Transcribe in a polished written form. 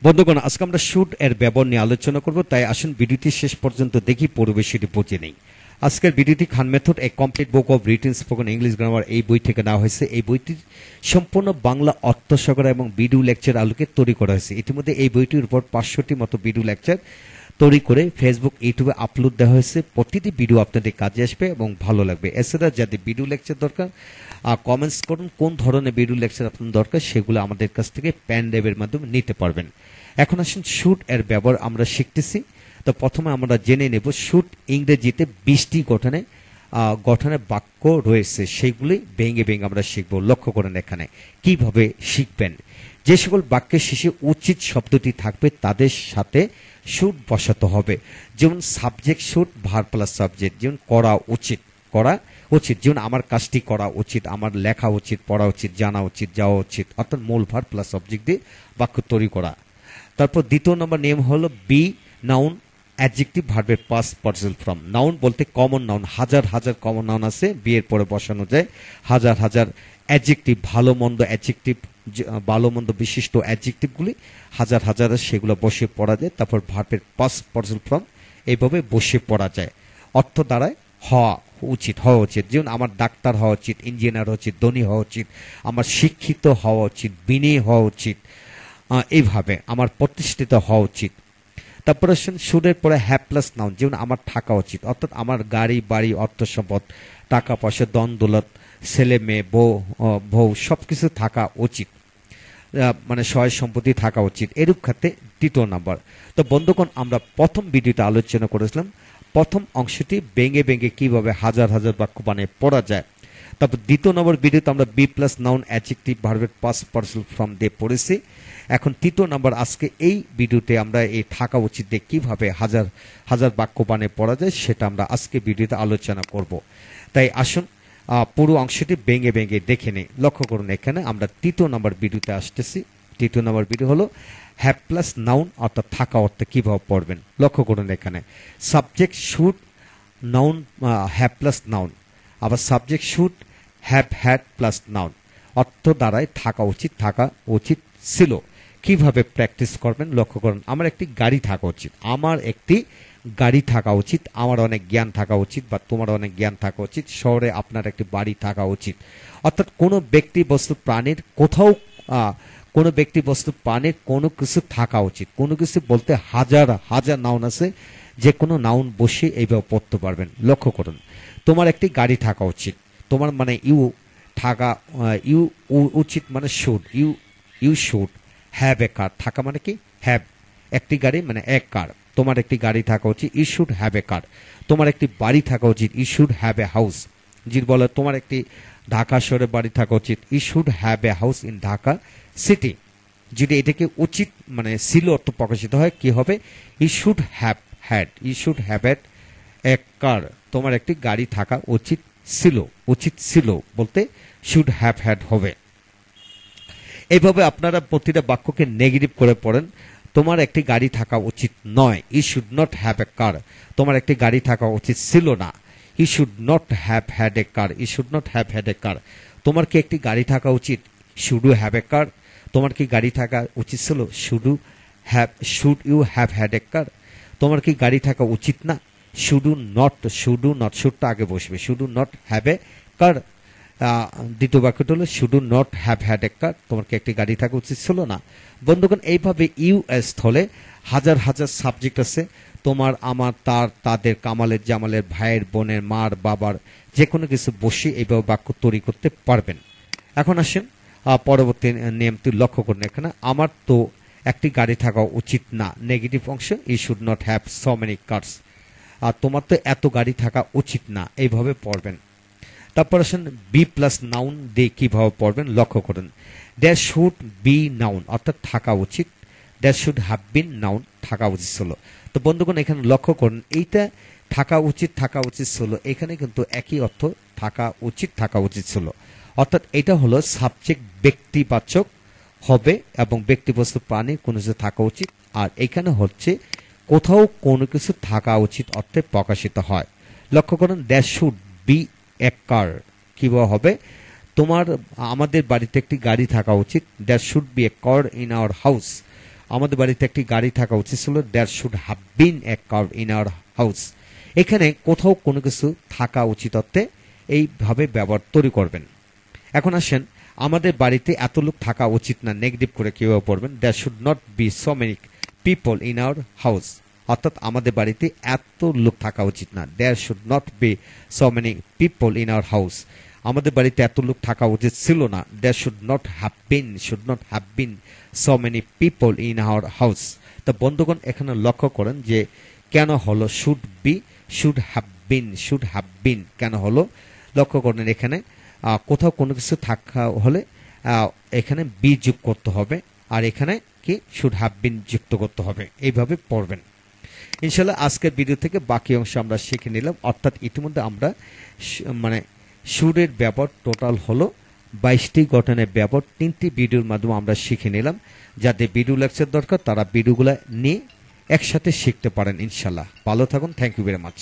বন্ধুগণ, আজকে আমরা শুট এর ব্যবহার নিয়ে আলোচনা করব, তাই আসুন ভিডিওটি শেষ পর্যন্ত দেখি পরিবেশটি বুঝে নেই। আজকের ভিডিওটি Khan method a complete book of written spoken English grammar এই বই থেকে নেওয়া হয়েছে। এই বইটি সম্পূর্ণ বাংলা অর্থসহকারে এবং ভিডিও লেকচার আলোকে তৈরি করা হয়েছে। ইতিমধ্যে এই বইটির উপর 500টি মতো ভিডিও লেকচার তৈরি করে ফেসবুক, ইউটিউবে আপলোড দেওয়া হয়েছে। প্রতিটি ভিডিও আপনাদের কাজে আসবে এবং ভালো লাগবে। এছাড়া যাদের ভিডিও লেকচার দরকার কমেন্টস করুন, কোন ধরনের ভিডিও লেকচার আপনার দরকার সেগুলো আমাদের কাছ থেকে প্যান ড্রাইভের মাধ্যমে নিতে পারবেন। এখন আসুন শুট এর ব্যবহার আমরা শিখতেছি। তো প্রথমে আমরা জেনে নেব শুট ইংরেজিতে 20টি গঠনে বাক্য রয়েছে, সেগুলি ভেঙে ভেঙে আমরা শিখব। লক্ষ্য করেন এখানে কিভাবে শিখবেন। যে সকল বাক্যের শেষে উচিত শব্দটি থাকবে তাদের সাথে শুট বসাতে হবে। যেমন subject shoot, verb plus subject. যেমন করা উচিত, যেমন আমার কাজটি করা উচিত, আমার লেখা উচিত, পড়া উচিত, জানা উচিত, যাওয়া উচিত, অর্থাৎ মূল ভার্ব প্লাস সাবজেক্ট দিয়ে বাক্য তৈরি করা। তারপর দ্বিতীয় নম্বর নিয়ম হলো বি নাউন অ্যাডজেক্টিভ ভার্বের পাস্ট পার্টিসিপল ফর্ম। নাউন বলতে কমন নাউন, হাজার হাজার কমন নাউন আছে, বি এর পরে বসানো যায় হাজার হাজার। অ্যাডজেক্টিভ ভালো মন্দ বিশিষ্ট অ্যাডজেক্টিভগুলি হাজার হাজার, সেগুলো বসে পড়া যায়। তারপর ভার্বের পাস্ট পার্টিসিপল ফর্ম এইভাবে বসে পড়া যায়। অর্থ দ্বারায় হওয়া উচিত। যেমন আমার ডাক্তার হওয়া উচিত, ইঞ্জিনিয়ার হওয়া উচিত, ধনী হওয়া উচিত, আমার শিক্ষিত হওয়া উচিত, বিনয়ী হওয়া উচিত, এইভাবে আমার প্রতিষ্ঠিত হওয়া উচিত। তারপরে শুডের পরে হ্যাভ প্লাস নাউন। যেমন আমার থাকা উচিত, অর্থাৎ আমার গাড়ি বাড়ি, অর্থ সম্পদ, টাকা পয়সা, দন দৌলত, ছেলে মেয়ে, বউ সবকিছু থাকা উচিত, মানে সহায় সম্পত্তি থাকা উচিত। এরূপ ক্ষেত্রে তৃতীয় নাম্বার। তো বন্ধুগণ, আমরা প্রথম ভিডিওতে আলোচনা করেছিলাম প্রথম অংশটি ভেঙে ভেঙে কিভাবে হাজার হাজার বাক্য বানিয়ে পড়া যায়। তারপর দ্বিতীয় নম্বর ভিডিওতে আমরা বি প্লাস নাউন অ্যাডজেক্টিভ ভার্বের পাস্ট পার্টিসিপল ফর্ম দিয়ে পড়েছি। এখন তৃতীয় নম্বর, আজকে এই ভিডিওতে আমরা এই থাকা উচিত দিয়ে কিভাবে হাজার হাজার বাক্য বানিয়ে পড়া যায় সেটা আমরা আজকে ভিডিওতে আলোচনা করব। তাই আসুন পুরো অংশটি ভেঙে ভেঙে দেখে নেই। লক্ষ্য করুন, এখানে আমরা তৃতীয় নম্বর ভিডিওতে আসতেছি। তৃতীয় নম্বর ভিডিও হলো হ্যাভ প্লাস নাউন, অর্থাৎ থাকা অর্থে কিভাবে পড়বেন। লক্ষ্য করুন, এখানে subject should noun have plus noun, আবার subject should have had plus noun. অর্থ দ্বারায় থাকা উচিত ছিল। কিভাবে প্র্যাকটিস করবেন লক্ষ্য করুন। আমার একটি গাড়ি থাকা উচিত, আমার অনেক জ্ঞান থাকা উচিত, বা তোমার অনেক জ্ঞান থাকা উচিত। শহরে আপনার একটি বাড়ি থাকা উচিত। অর্থাৎ কোনো ব্যক্তি বস্তু প্রাণীর কোনো কিছু থাকা উচিত। কোনো কিছু বলতে হাজার হাজার নাউন আছে, যে কোনো নাউন বসে এইভাবে পড়তে পারবেন। লক্ষ্য করুন, তোমার একটি গাড়ি থাকা উচিত, তোমার মানে উচিত মানে should, you should have a car. থাকা মানে কি হ্যাভ, একটি গাড়ি মানে এক কার। তোমার একটি গাড়ি থাকা উচিত, you should have a car. তোমার একটি বাড়ি থাকা উচিত, you should have a house. যদি বলে তোমার একটি ঢাকা শহরে বাড়ি থাকা উচিত, you should have a house in Dhaka city. যদি এটাকে উচিত মানে ছিল অর্থ প্রকাশিত হয়, কি হবে? You should have had a car. তোমার একটি গাড়ি থাকা উচিত ছিল বলতে শুড হ্যাভ হ্যাড হবে। এইভাবে আপনারা প্রতিটা বাক্যকে নেগেটিভ করে পড়েন। তোমার একটি গাড়ি থাকা উচিত নয়, you should not have a car. তোমার একটি গাড়ি থাকা উচিত ছিল না, you should not have had a car. তোমার কি একটি গাড়ি থাকা উচিত, should you have a car. তোমার কি গাড়ি থাকা উচিত ছিল, should you have had a car. তোমার কি গাড়ি থাকা উচিত না, শুডটা আগে বসবে, should not have a car. দ্বিতীয় বাক্যটা হলো should not have had a car. তোমার কি একটি গাড়ি থাকা উচিত ছিল না। বন্ধুগণ, এইভাবে ইউএস স্থলে হাজার হাজার সাবজেক্ট আছে। তোমার, আমার, তার, তাদের, কামালের, জামালের, ভাইয়ের, বোনের, মার, বাবার, যে কোনো কিছু বসে এইভাবে বাক্য তৈরি করতে পারবেন। এখন আসেন পরবর্তী নিয়মটি লক্ষ্য করুন। এখানে আমার তো একটি গাড়ি থাকা উচিত না, নেগেটিভ অংশ, you should not have so many cars. আর তোমার তো এত গাড়ি থাকা উচিত না, এইভাবে পড়বেন। তারপর আসেন বি প্লাস নাউন দিয়ে কিভাবে পড়বেন লক্ষ্য করুন। দ্যার শুড বি নাউন, অর্থাৎ থাকা উচিত। There should have been noun, থাকা উচিত ছিল। তো বন্ধুগণ, এখানে লক্ষ্য করুন, এইটা থাকা উচিত ছিল, এখানে কিন্তু একই অর্থ, থাকা উচিত ছিল। অর্থাৎ এটা হলো সাবজেক্ট ব্যক্তিবাচক হবে এবং ব্যক্তিবস্তু প্রাণীর কোনো কিছু থাকা উচিত। আর এখানে হচ্ছে কোথাও কোনো কিছু থাকা উচিত অর্থে প্রকাশিত হয়। লক্ষ্য করুন, there should be a car কিভাবে হবে? আমাদের বাড়িতে একটি গাড়ি থাকা উচিত, there should be a car in our house. আমাদের বাড়িতে একটি গাড়ি থাকা উচিত ছিল, there should have been a car in our house. এখানে কোথাও কোনো কিছু থাকা উচিত অর্থে এইভাবে ব্যবহার তৈরি করবেন। এখন আসেন, আমাদের বাড়িতে এত লোক থাকা উচিত না, নেগেটিভ করে কিভাবে পড়বেন? There should not be so many people in our house, অর্থাৎ আমাদের বাড়িতে এত লোক থাকা উচিত না। There should not be so many people in our house, আমাদের বাড়িতে এত লোক থাকা উচিত ছিল না। There should not have been so many people in our house. তো বন্ধুগণ, এখানে লক্ষ্য করেন যে কেন হলো শুড হ্যাভ বিন কেন হলো। লক্ষ্য করেন এখানে কোথাও কোনো কিছু থাকা হলে এখানে বি যোগ করতে হবে, আর এখানে কি শুড হ্যাভ বিন যুক্ত করতে হবে। এইভাবে পড়বেন। ইনশাল্লাহ আজকের ভিডিও থেকে বাকি অংশ আমরা শিখে নিলাম, অর্থাৎ ইতিমধ্যে আমরা মানে শুডের ব্যবহার টোটাল হলো 22টি গঠনের ব্যবহার 3টি ভিডিওর মাধ্যমে আমরা শিখে নিলাম। যাদের ভিডিও লেকচার দরকার তারা ভিডিওগুলো নিয়ে একসাথে শিখতে পারেন ইনশাল্লাহ। ভালো থাকুন, থ্যাংক ইউ ভেরি মাচ।